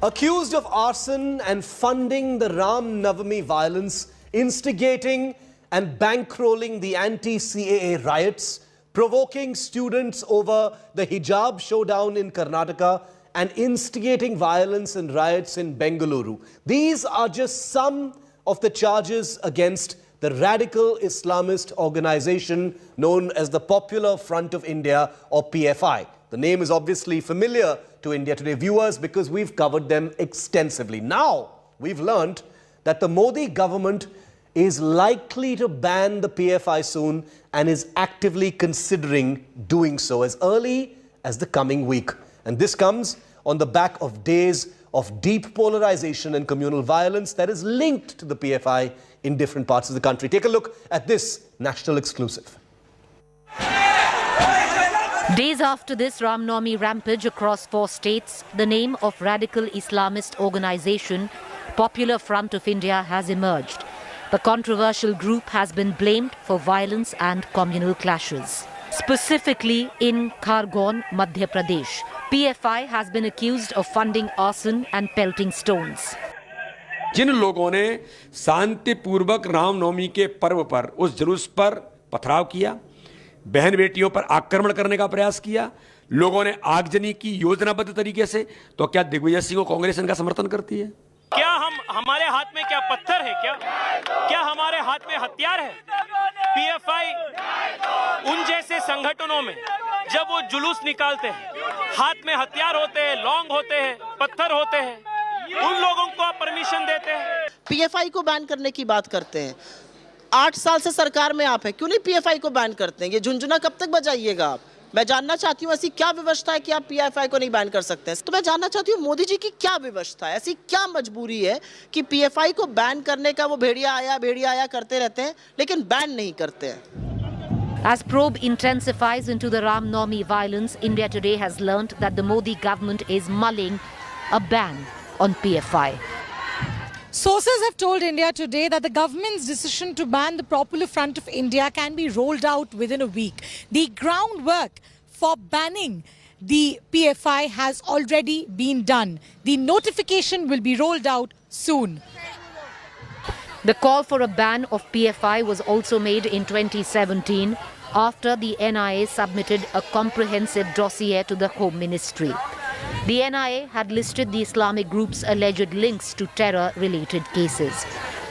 Accused of arson and funding the Ram Navami violence, instigating and bankrolling the anti-CAA riots, provoking students over the hijab showdown in Karnataka, and instigating violence and riots in Bengaluru. These are just some of the charges against the radical Islamist organization known as the Popular Front of India, or PFI. The name is obviously familiar to India Today viewers because we've covered them extensively. Now, we've learned that the Modi government is likely to ban the PFI soon and is actively considering doing so as early as the coming week. And this comes on the back of days of deep polarization and communal violence that is linked to the PFI in different parts of the country. Take a look at this national exclusive. Days after this Ram Navami rampage across 4 states, the name of radical Islamist organization Popular Front of India has emerged. The controversial group has been blamed for violence and communal clashes. Specifically in Khargone, Madhya Pradesh, PFI has been accused of funding arson and pelting stones. जिन लोगों ने शांतिपूर्वक रामनवमी के पर्व पर उस जुलूस पर पथराव किया, बहन बेटियों पर आक्रमण करने का प्रयास किया, लोगों ने आगजनी की योजनाबद्ध तरीके से, तो क्या दिग्विजय सिंह को कांग्रेस इनका समर्थन करती है? क्या हमारे हाथ में क्या पत्थर है? क्या हमारे हाथ में हथियार है? पीएफआई उन जैसे संगठनों में जब वो जुलूस निकालते हैं, हाथ में हथियार होते हैं, लौंग होते हैं, पत्थर होते हैं, उन लोगों को आप परमिशन देते हैं? पीएफआई को बैन करने की बात करते हैं। 8 साल से सरकार में आप हैं, क्यों नहीं पीएफआई को बैन करते हैं? ये झुंझुना कब तक बजाइएगा आप? मैं जानना चाहती हूँ ऐसी क्या व्यवस्था है कि आप पीएफआई को नहीं बैन कर सकते हैं? तो मैं जानना चाहती हूँ मोदी जी की क्या व्यवस्था है, ऐसी क्या मजबूरी है कि पीएफआई को बैन करने का वो भेड़िया आया करते रहते हैं लेकिन बैन नहीं करते हैं? As probe intensifies into the Ram Navami violence, India Today has learnt that the Modi government is mulling a ban on PFI. Sources have told India Today that the government's decision to ban the Popular Front of India can be rolled out within a week. The groundwork for banning the PFI has already been done. The notification will be rolled out soon. The call for a ban of PFI was also made in 2017 after the NIA submitted a comprehensive dossier to the Home Ministry. The NIA had listed the Islamic group's alleged links to terror-related cases.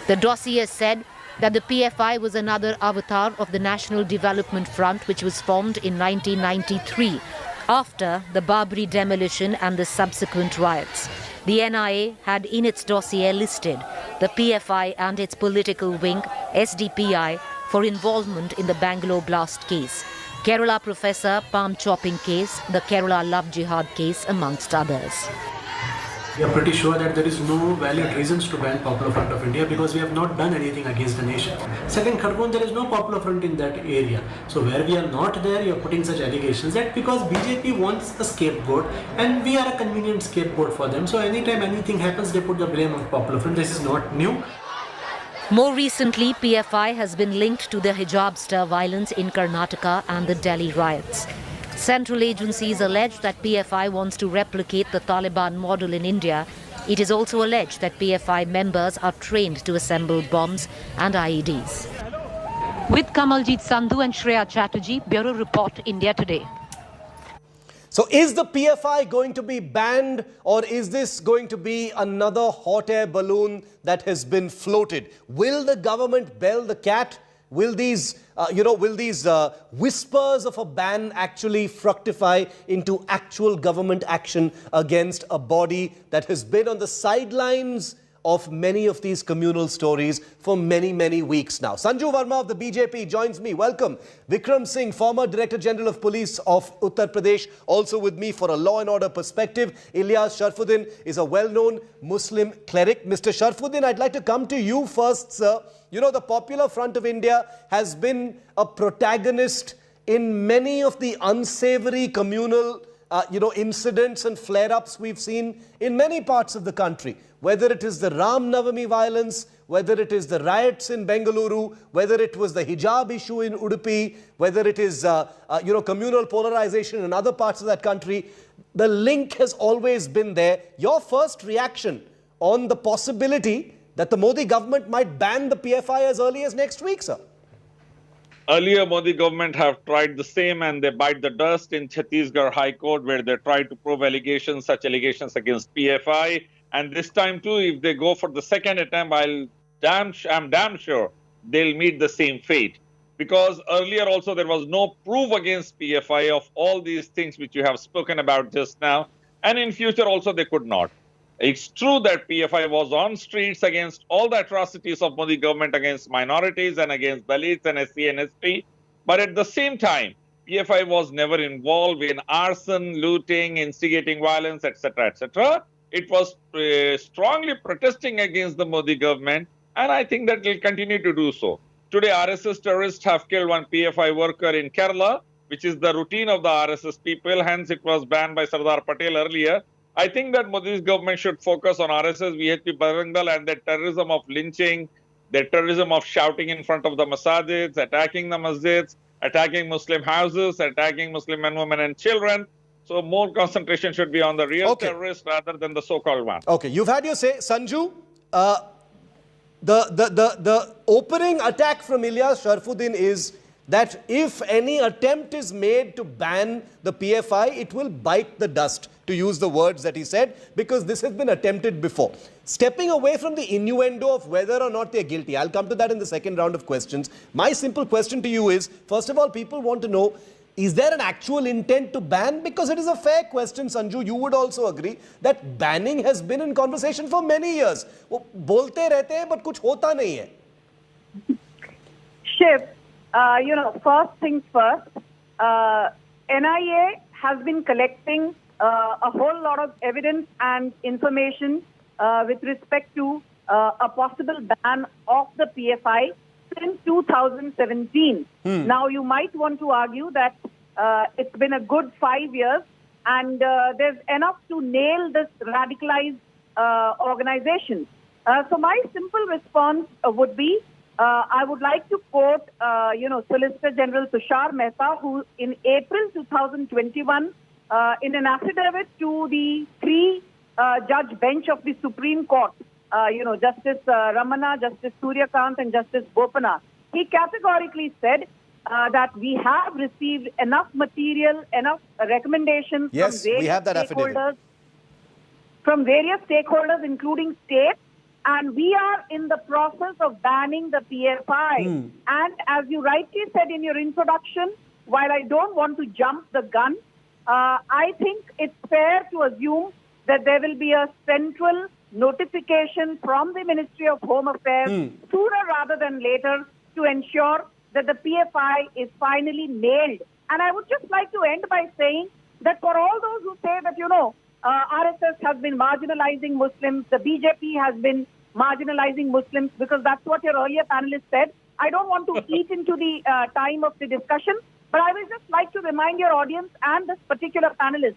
The dossier said that the PFI was another avatar of the National Development Front, which was formed in 1993 after the Babri demolition and the subsequent riots. The NIA had in its dossier listed the PFI and its political wing, SDPI, for involvement in the Bangalore blast case, Kerala Professor Palm chopping case, the Kerala love jihad case, amongst others. We are pretty sure that there is no valid reasons to ban Popular Front of India because we have not done anything against the nation. Second, Khargone, there is no Popular Front in that area. So where we are not there, you are putting such allegations that because BJP wants a scapegoat and we are a convenient scapegoat for them. So anytime anything happens, they put the blame on Popular Front. This is not new. More recently, PFI has been linked to the hijab-stir violence in Karnataka and the Delhi riots. Central agencies allege that PFI wants to replicate the Taliban model in India. It is also alleged that PFI members are trained to assemble bombs and IEDs. With Kamaljit Sandhu and Shreya Chatterjee, Bureau Report, India Today. So is the PFI going to be banned, or is this going to be another hot air balloon that has been floated? Will the government bell the cat? Will these, whispers of a ban actually fructify into actual government action against a body that has been on the sidelines of many of these communal stories for many, many weeks now? Sanju Verma of the BJP joins me. Welcome. Vikram Singh, former Director General of Police of Uttar Pradesh, also with me for a law and order perspective. Ilyas Sharfuddin is a well-known Muslim cleric. Mr. Sharfuddin, I'd like to come to you first, sir. You know, the Popular Front of India has been a protagonist in many of the unsavory communal incidents and flare-ups we've seen in many parts of the country, whether it is the Ram Navami violence, whether it is the riots in Bengaluru, whether it was the hijab issue in Udupi, whether it is, communal polarization in other parts of that country. The link has always been there. Your first reaction on the possibility that the Modi government might ban the PFI as early as next week, sir? Earlier, Modi government have tried the same and they bite the dust in Chhattisgarh High Court, where they tried to prove such allegations against PFI. And this time too, if they go for the second attempt, I'm damn sure they'll meet the same fate. Because earlier also there was no proof against PFI of all these things which you have spoken about just now. And in future also they could not. It's true that PFI was on streets against all the atrocities of Modi government against minorities and against Dalits and SC and ST. But at the same time, PFI was never involved in arson, looting, instigating violence, etc., etc. It was strongly protesting against the Modi government, and I think that will continue to do so. Today, RSS terrorists have killed one PFI worker in Kerala, which is the routine of the RSS people. Hence, it was banned by Sardar Patel earlier. I think that Modi's government should focus on RSS, VHP, Bajrang Dal and their terrorism of lynching, their terrorism of shouting in front of the masajids, attacking the masjids, attacking Muslim houses, attacking Muslim men, women and children. So more concentration should be on the real terrorists rather than the so-called ones. Okay, you've had your say. Sanju, the opening attack from Ilyas Sharfuddin is that if any attempt is made to ban the PFI, it will bite the dust, to use the words that he said, because this has been attempted before. Stepping away from the innuendo of whether or not they're guilty, I'll come to that in the second round of questions. My simple question to you is, first of all, people want to know, is there an actual intent to ban? Because it is a fair question, Sanju. You would also agree that banning has been in conversation for many years. वो बोलते रहते हैं, but कुछ होता नहीं है. Shiv, first things first, NIA has been collecting a whole lot of evidence and information with respect to a possible ban of the PFI since 2017. Now, you might want to argue that it's been a good 5 years and there's enough to nail this radicalized organization. So my simple response would be, I would like to quote, Solicitor General Tushar Mehta, who in April 2021, in an affidavit to the three-judge bench of the Supreme Court, Justice Ramana, Justice Suryakant, and Justice Bopana, he categorically said that we have received enough material, enough recommendations from various stakeholders, including states, and we are in the process of banning the PFI. And as you rightly said in your introduction, while I don't want to jump the gun, I think it's fair to assume that there will be a central notification from the Ministry of Home Affairs sooner rather than later to ensure that the PFI is finally nailed. And I would just like to end by saying that for all those who say that, RSS has been marginalizing Muslims, the BJP has been marginalizing Muslims, because that's what your earlier panelist said. I don't want to eat into the time of the discussion, but I will just like to remind your audience and this particular panelist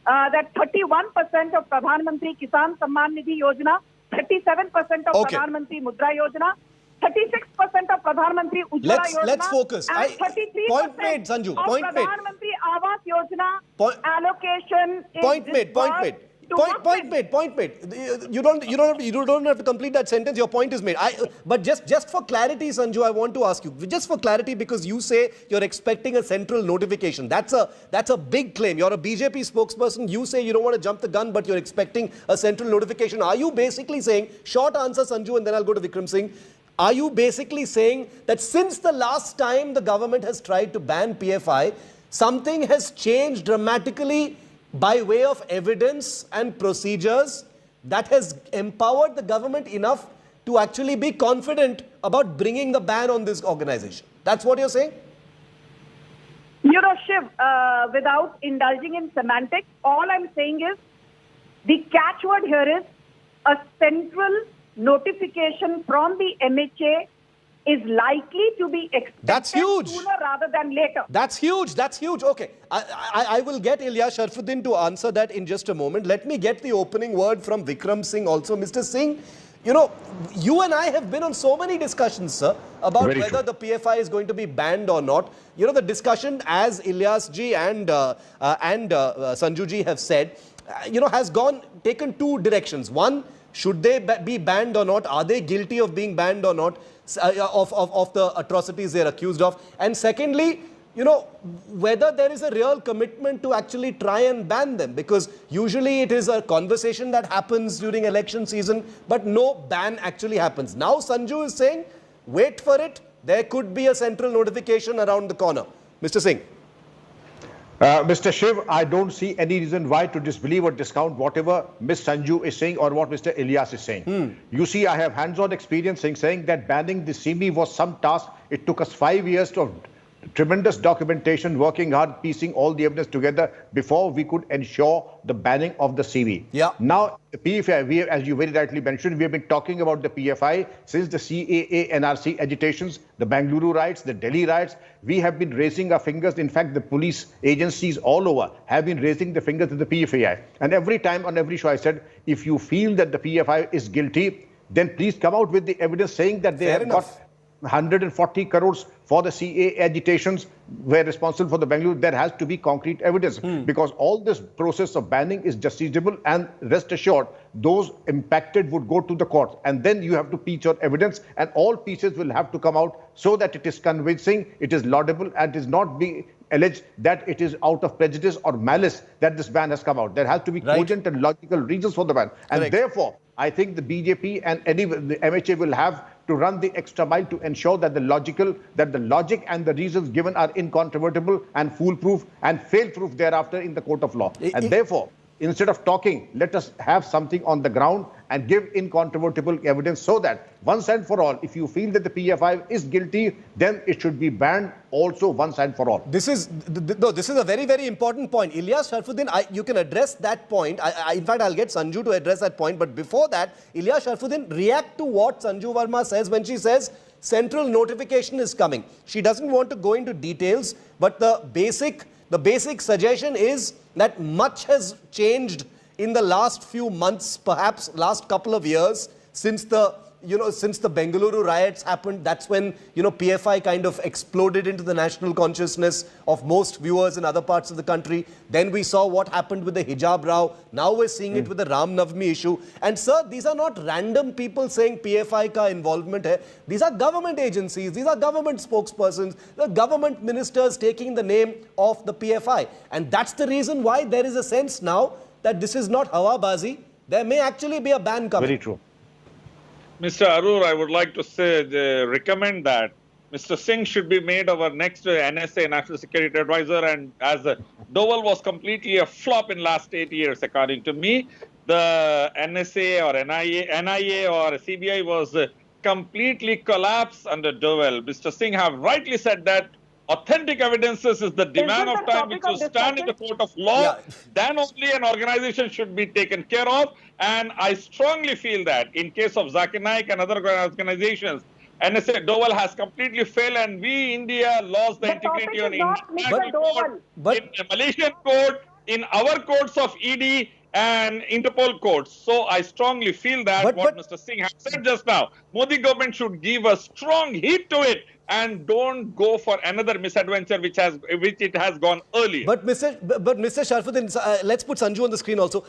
that 31% of Pradhan Mantri Kisan Samman Nidhi Yojana, 37% of Pradhan Mantri Mudra Yojana, 36% of Pradhan Mantri Ujjwala Yojana, let's focus. And 33% point made, Sanju. of Pradhan Mantri Awas Yojana allocation is Point made. You don't have to complete that sentence. Your point is made. But just for clarity, Sanju, I want to ask you, just for clarity, because you say you're expecting a central notification. That's a big claim. You're a BJP spokesperson. You say you don't want to jump the gun, but you're expecting a central notification. Are you basically saying, short answer, Sanju, and then I'll go to Vikram Singh. Are you basically saying that since the last time the government has tried to ban PFI, something has changed dramatically by way of evidence and procedures that has empowered the government enough to actually be confident about bringing the ban on this organization? That's what you're saying? Shiv, without indulging in semantics, all I'm saying is the catchword here is a central notification from the MHA is likely to be expected That's huge. sooner rather than later. That's huge. That's huge. Okay. I will get Ilyas Sharfuddin to answer that in just a moment. Let me get the opening word from Vikram Singh also. Mr. Singh, you know, you and I have been on so many discussions, sir, about whether the PFI is going to be banned or not. You know, the discussion, as Ilyas ji and Sanju ji have said, you know, has taken two directions. One, should they be banned or not? Are they guilty of being banned or not? Of the atrocities they're accused of. And secondly, you know, whether there is a real commitment to actually try and ban them, because usually it is a conversation that happens during election season, but no ban actually happens. Now Sanju is saying, wait for it, there could be a central notification around the corner. Mr. Singh. Mr. Shiv, I don't see any reason why to disbelieve or discount whatever Ms. Sanju is saying or what Mr. Ilyas is saying. You see, I have hands-on experience saying that banning the CB was some task. It took us 5 years of tremendous documentation, working hard, piecing all the evidence together before we could ensure the banning of the CB. Yeah. Now, the PFI, as you very rightly mentioned, we have been talking about the PFI since the CAA NRC agitations, the Bengaluru riots, the Delhi riots. We have been raising our fingers. In fact, the police agencies all over have been raising the fingers to the PFI. And every time on every show I said, if you feel that the PFI is guilty, then please come out with the evidence saying that they have got 140 crores for the CA agitations were responsible for the Bengaluru. There has to be concrete evidence because all this process of banning is justiciable, and rest assured those impacted would go to the court, and then you have to piece your evidence, and all pieces will have to come out so that it is convincing, it is laudable, and it is not be alleged that it is out of prejudice or malice that this ban has come out. There has to be cogent and logical reasons for the ban. And therefore, I think the BJP and the MHA will have to run the extra mile to ensure that the logic and the reasons given are incontrovertible and foolproof and fail-proof thereafter in the court of law. And therefore, instead of talking, let us have something on the ground and give incontrovertible evidence so that once and for all, if you feel that the PFI is guilty, then it should be banned also once and for all. This is a very, very important point. Ilyas Sharfuddin, you can address that point. In fact, I'll get Sanju to address that point. But before that, Ilyas Sharfuddin, react to what Sanju Verma says when she says central notification is coming. She doesn't want to go into details, but the basic suggestion is that much has changed in the last few months, perhaps last couple of years, since the Bengaluru riots happened. That's when, PFI kind of exploded into the national consciousness of most viewers in other parts of the country. Then we saw what happened with the hijab row. Now we're seeing it with the Ram Navami issue. And sir, these are not random people saying PFI ka involvement hai. These are government agencies. These are government spokespersons. The government ministers taking the name of the PFI. And that's the reason why there is a sense now that this is not hawabazi. There may actually be a ban coming. Very true. Mr. Arur, I would like to recommend that Mr. Singh should be made our next NSA, National Security Advisor, and as Doval was completely a flop in last 8 years, according to me, the NSA or NIA or CBI was completely collapsed under Doval. Mr. Singh have rightly said that authentic evidences is the demand of time which will stand in the court of law. Yeah. Then only an organization should be taken care of. And I strongly feel that in case of Zakir Naik and other organizations, NSA Doval has completely failed, and we, India, lost the integrity on international court, in the Malaysian court, in our courts of ED and Interpol courts. So I strongly feel that what Mr. Singh has said just now, Modi government should give a strong heed to it and don't go for another misadventure which it has gone earlier. But Mr. Sharfuddin, let's put Sanju on the screen also.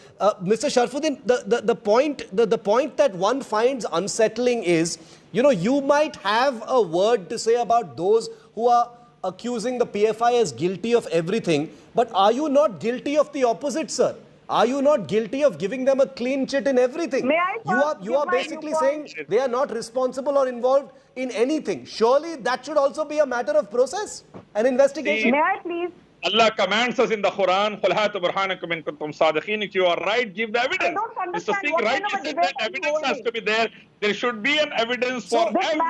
Mr. Sharfuddin, the point that one finds unsettling is, you might have a word to say about those who are accusing the PFI as guilty of everything, but are you not guilty of the opposite, sir? Are you not guilty of giving them a clean chit in everything? May I you are basically saying they are not responsible or involved in anything. Surely that should also be a matter of process and investigation. May I please? Allah commands us in the Quran, قُلْ هَاتُوا بُرْهَانَكُمْ إِن كُنتُمْ صَادِقِينَ. If you are right, give the evidence. Mr. Singh rightly said that evidence has to be there. There should be an evidence for everything.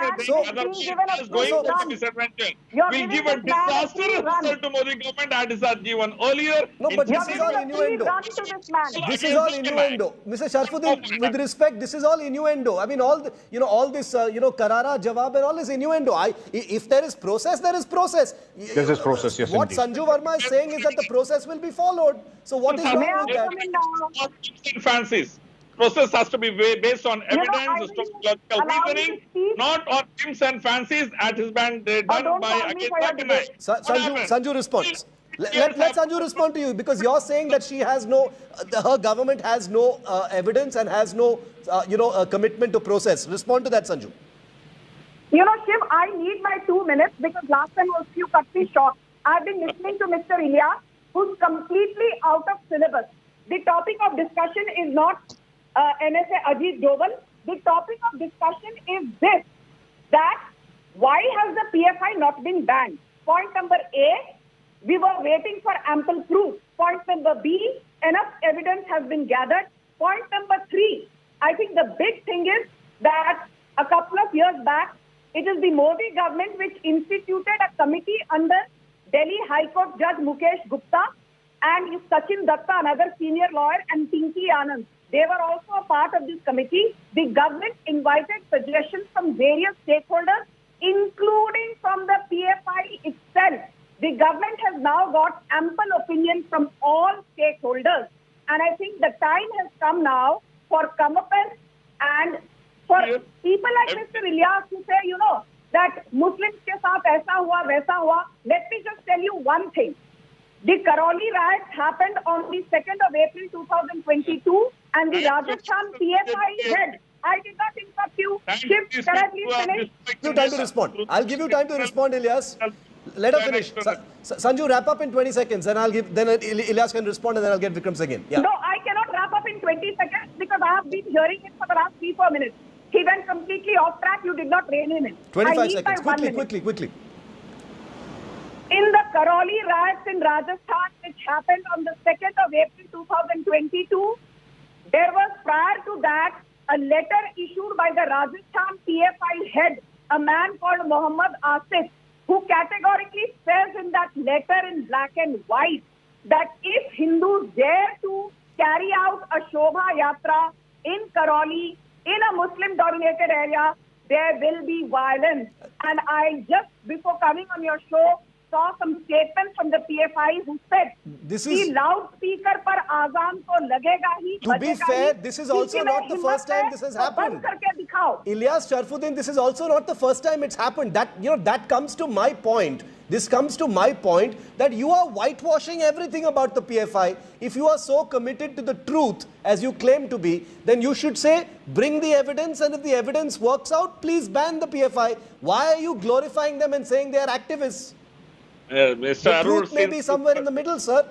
Otherwise, just going to the disadvantage will give a disastrous result to Modi government as it has given earlier. No, but this is all innuendo. This is all innuendo. Mr. Sharfuddin, with respect, this is all innuendo. I mean, all the, all this, Karara, Jawab and all is innuendo. If there is process, there is process. There is process, yes, what indeed. Sanju Verma is saying is that the process will be followed. So what is wrong with that? Fancies. Process has to be based on evidence, logical reasoning, not on whims and fancies as has been done by Sanju responds. Let Sanju respond to you, because you're saying that she has no, her government has no evidence and has no, commitment to process. Respond to that, Sanju. Shiv, I need my 2 minutes because last time also you cut me short. I've been listening to Mr. Ilyas, who's completely out of syllabus. The topic of discussion is not NSA Ajit Doval. The topic of discussion is this, that why has the PFI not been banned? Point number A, we were waiting for ample proof. Point number B, enough evidence has been gathered. Point number 3, I think the big thing is that a couple of years back, it is the Modi government which instituted a committee under Delhi High Court Judge Mukesh Gupta and Sachin Datta, another senior lawyer, and Pinky Anand. They were also a part of this committee. The government invited suggestions from various stakeholders, including from the PFI itself. The government has now got ample opinion from all stakeholders. And I think the time has come now for comeuppance and for people like Mr. Ilyas who say, that Muslims ke saath aisa hua, vaisa hua. Let me just tell you one thing. The Karoli riots happened on the 2nd of April 2022 and the Rajasthan PFI head. I did not interrupt you. Shiv, can I please finish? Give you time to respond. I'll give you time to respond, Ilyas. Let her finish. Sanju, wrap up in 20 seconds and then Ilyas can respond and then I'll get Vikram again. Yeah. No, I cannot wrap up in 20 seconds because I have been hearing it for the last 3-4 minutes. He went completely off track. You did not rein him in. 25 seconds. Quickly. In the Karoli riots in Rajasthan, which happened on the 2nd of April 2022, there was prior to that a letter issued by the Rajasthan PFI head, a man called Muhammad Asif, who categorically says in that letter in black and white that if Hindus dare to carry out a Shobha Yatra in Karoli, in a Muslim-dominated area, there will be violence. And I just, before coming on your show, saw some statements from the PFI who said, the loudspeaker par azan ko lagega hi. To be fair, this is also not the first time this has happened. Ilyas Sharfuddin, this is also not the first time it's happened. That comes to my point. This comes to my point that you are whitewashing everything about the PFI. If you are so committed to the truth as you claim to be, then you should say, bring the evidence, and if the evidence works out, please ban the PFI. Why are you glorifying them and saying they are activists? Mr. The truth may be somewhere in the middle, sir.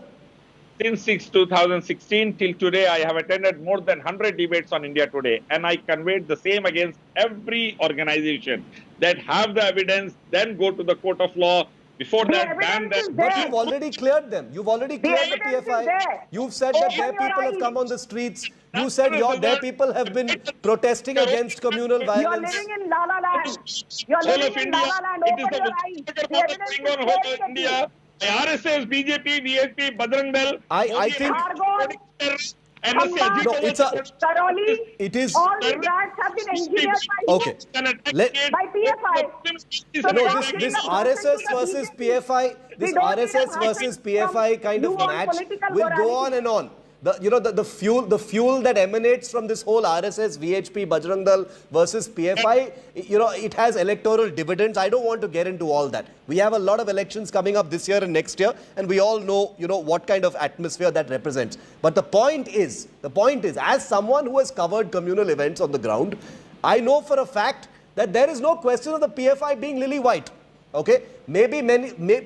Since 2016 till today, I have attended more than 100 debates on India Today, and I conveyed the same against every organization that have the evidence, then go to the court of law. Before that, ban them. But you've already cleared them. You've already cleared the PFI. You've said that their people have come on the streets. You said their people have been protesting against communal violence. You're living in La La Land. You're living in La La Land. Open your eyes. The evidence is there for you. RSS, BJP, VHP, Bajrang Dal. I think... No, it's a... Karoli, it is... all the riots have been engineered by PFI. No, this RSS versus PFI, this RSS versus PFI kind of match will go on and on. The fuel that emanates from this whole RSS, VHP, Bajrang Dal versus PFI, it has electoral dividends. I don't want to get into all that. We have a lot of elections coming up this year and next year, and we all know, what kind of atmosphere that represents. But the point is, as someone who has covered communal events on the ground, I know for a fact that there is no question of the PFI being lily white. Okay, maybe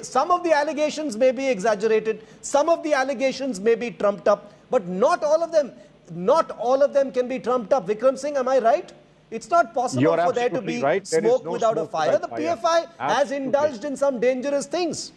some of the allegations may be exaggerated, some of the allegations may be trumped up, but not all of them. Not all of them can be trumped up. Vikram Singh, am I right? It's not possible for there to be smoke without a fire. The PFI has indulged in some dangerous things.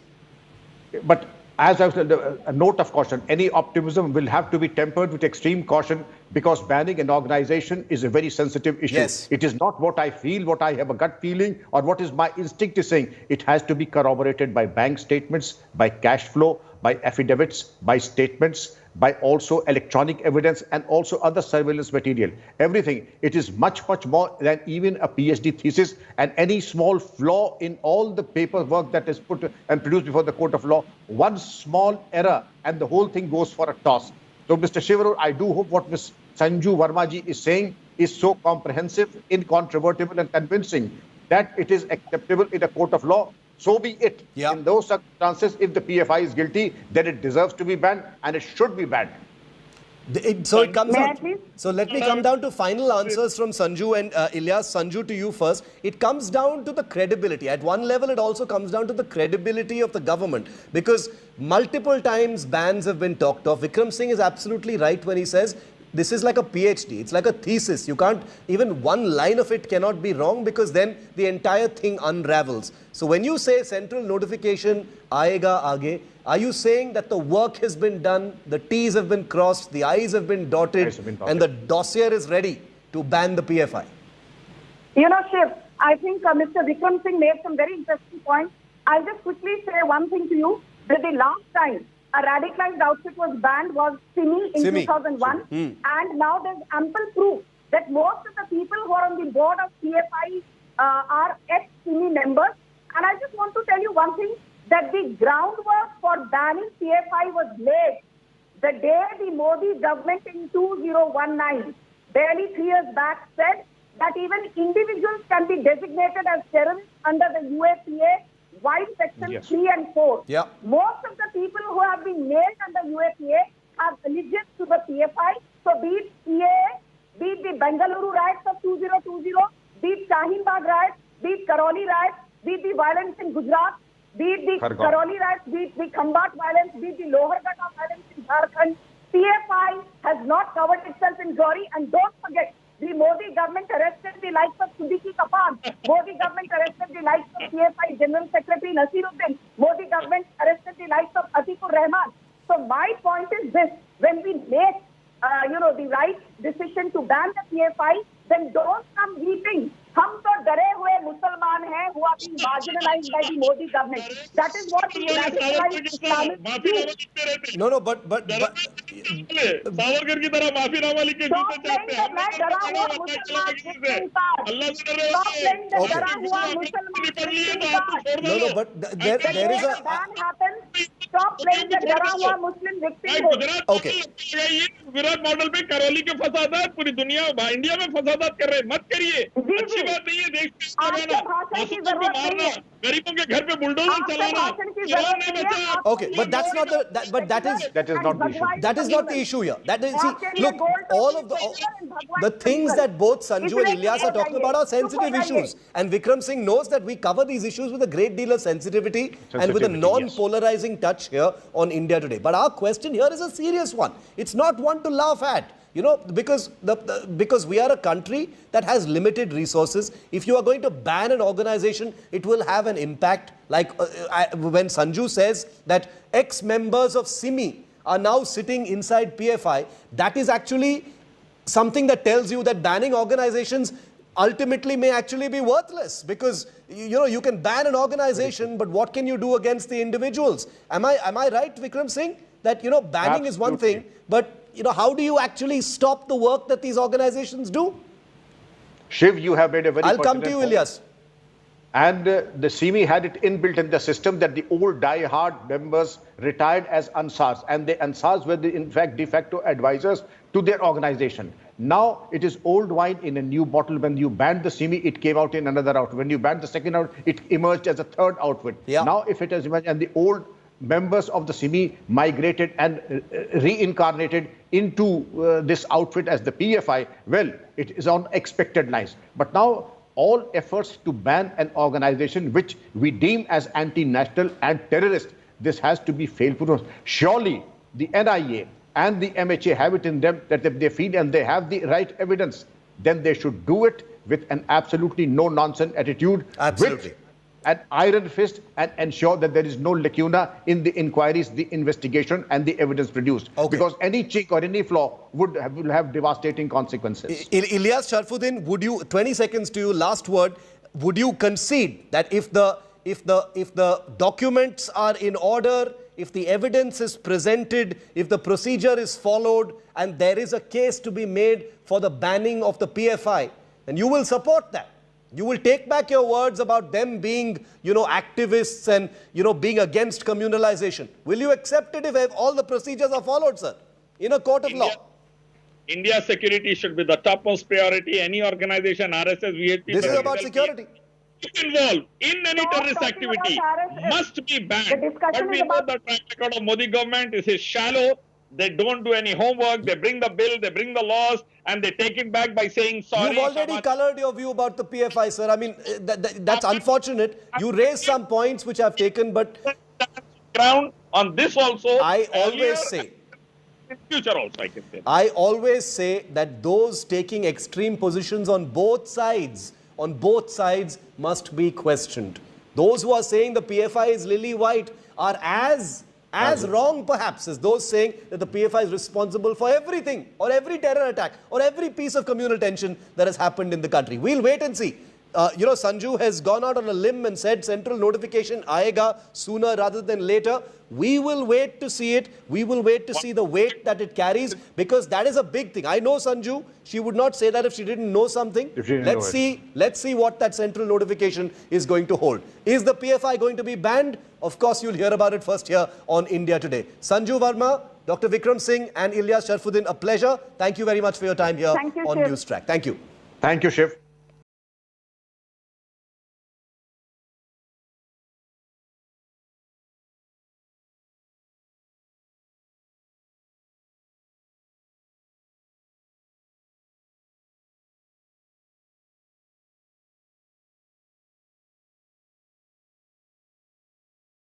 But as I said, a note of caution, any optimism will have to be tempered with extreme caution, because banning an organization is a very sensitive issue. Yes. It is not what I feel, what I have a gut feeling, or what is my instinct is saying. It has to be corroborated by bank statements, by cash flow, by affidavits, by statements, by also electronic evidence, and also other surveillance material. Everything. It is much, much more than even a PhD thesis, and any small flaw in all the paperwork that is put and produced before the court of law, one small error and the whole thing goes for a toss. So, Mr. Shivaru, I do hope what Ms. Sanju Verma ji is saying is so comprehensive, incontrovertible, and convincing that it is acceptable in a court of law. So be it. Yeah. In those circumstances, if the PFI is guilty, then it deserves to be banned, and it should be banned. So it comes May I out. please? So let me come down to final answers from Sanju and Ilyas. Sanju, to you first. It comes down to the credibility. At one level, it also comes down to the credibility of the government, because multiple times bans have been talked of. Vikram Singh is absolutely right when he says this is like a PhD. It's like a thesis. You can't, even one line of it cannot be wrong, because then the entire thing unravels. So when you say central notification, aayega aage, are you saying that the work has been done, the T's have been crossed, the I's have been dotted, and the dossier is ready to ban the PFI? You know, Shiv, I think Mr. Vikram Singh made some very interesting points. I'll just quickly say one thing to you, that the last time a radicalized outfit was banned was Simi in 2001. And now there's ample proof that most of the people who are on the board of PFI are ex-Simi members. And I just want to tell you one thing, that the groundwork for banning PFI was laid the day the Modi government in 2019, barely 3 years back, said that even individuals can be designated as terrorists under the UAPA, while Section 3 and 4. Yeah. Most of the people who have been named under UAPA have allegiance to the PFI. So be it CAA, be it the Bengaluru riots of 2020, be it Shahin Bagh riots, be it Karoli riots, be it the violence in Gujarat, be it the Karoli riots, be it the Khambat violence, be it the Lohargata violence in Jharkhand. PFI has not covered itself in glory. And don't forget, the Modi government arrested the likes of Siddiqui Kapan. Modi government arrested the likes of PFI General Secretary Nasiruddin. Modi government arrested the likes of Atikur Rahman. So my point is this: when we make, the right decision to ban the PFI, then don't come weeping. हम तो डरे हुए मुसलमान हैं who are being marginalized by the Modi government. That is what the radicalized Islamists do. No, but Savarkar की तरह माफीनामा लिख के जूते चाटते हैं। मैं डरा हुआ मुसलमान victim card. Stop playing the डरा हुआ मुसलमान victim card. No, but there is a... ban happens, stop playing the डरा हुआ Muslim victim card. Okay. Virat model पे करौली के फसादात पूरी दुनिया इंडिया में फसादात कर रहे हैं, मत करिए। अच्छी बात नहीं है देश को मारना, गरीबों के घर पे बुलडोजर चलाना। Okay, but that's not the that is not the issue. That is not the issue here. That is, see, look, all of the things that both Sanju and Ilyas are talking about are sensitive issues, and Vikram Singh knows that we cover these issues with a great deal of sensitivity and with a non-polarizing touch here on India Today. But our question here is a serious one. It's not one to laugh at. Because we are a country that has limited resources. If you are going to ban an organization, it will have an impact. Like when Sanju says that ex-members of Simi are now sitting inside PFI, that is actually something that tells you that banning organizations ultimately may actually be worthless, because you can ban an organization, but what can you do against the individuals? Am I right, Vikram Singh, that banning is one thing, but how do you actually stop the work that these organizations do? Shiv, you have made a very... I'll come to you, Ilyas. And the Simi had it inbuilt in the system that the old die-hard members retired as Ansars, and the Ansars were in fact de facto advisors to their organization. Now it is old wine in a new bottle. When you banned the Simi, it came out in another outfit. When you banned the second outfit, it emerged as a third outfit. Yeah. Now if it has emerged and the old members of the Simi migrated and reincarnated into this outfit as the PFI, well, it is on expected lines. But now all efforts to ban an organization which we deem as anti-national and terrorist, this has to be failed. Surely the NIA and the MHA have it in them that if they feel and they have the right evidence, then they should do it with an absolutely no-nonsense attitude. Absolutely. With an iron fist and ensure that there is no lacuna in the inquiries, the investigation, and the evidence produced. Okay. Because any chink or any flaw will have devastating consequences. Ilyas Sharfuddin, would you, 20 seconds to you, last word, would you concede that if the documents are in order, if the evidence is presented, if the procedure is followed, and there is a case to be made for the banning of the PFI, then you will support that? You will take back your words about them being, activists and, being against communalization. Will you accept it if all the procedures are followed, sir, in a court of law? India's security should be the topmost priority. Any organization, RSS, VHP... This is about security. Involved in any terrorist activity must be banned. But we know the track record of Modi government is shallow. They don't do any homework. They bring the bill, they bring the laws, and they take it back by saying sorry. You've already colored your view about the PFI, sir. I mean, that's unfortunate. You raised some points which I've taken, but... Ground on this also. I always say... In future also, I can say. I always say that those taking extreme positions on both sides must be questioned. Those who are saying the PFI is lily white are as wrong perhaps as those saying that the PFI is responsible for everything or every terror attack or every piece of communal tension that has happened in the country. We'll wait and see. Sanju has gone out on a limb and said central notification aayega sooner rather than later. We will wait to see it. We will wait to see the weight that it carries, because that is a big thing. I know Sanju. She would not say that if she didn't know something. Let's see what that central notification is going to hold. Is the PFI going to be banned? Of course, you'll hear about it first here on India Today. Sanju Verma, Dr. Vikram Singh and Ilyas Sharfuddin, a pleasure. Thank you very much for your time here on Newstrack. Thank you. Thank you, Shiv.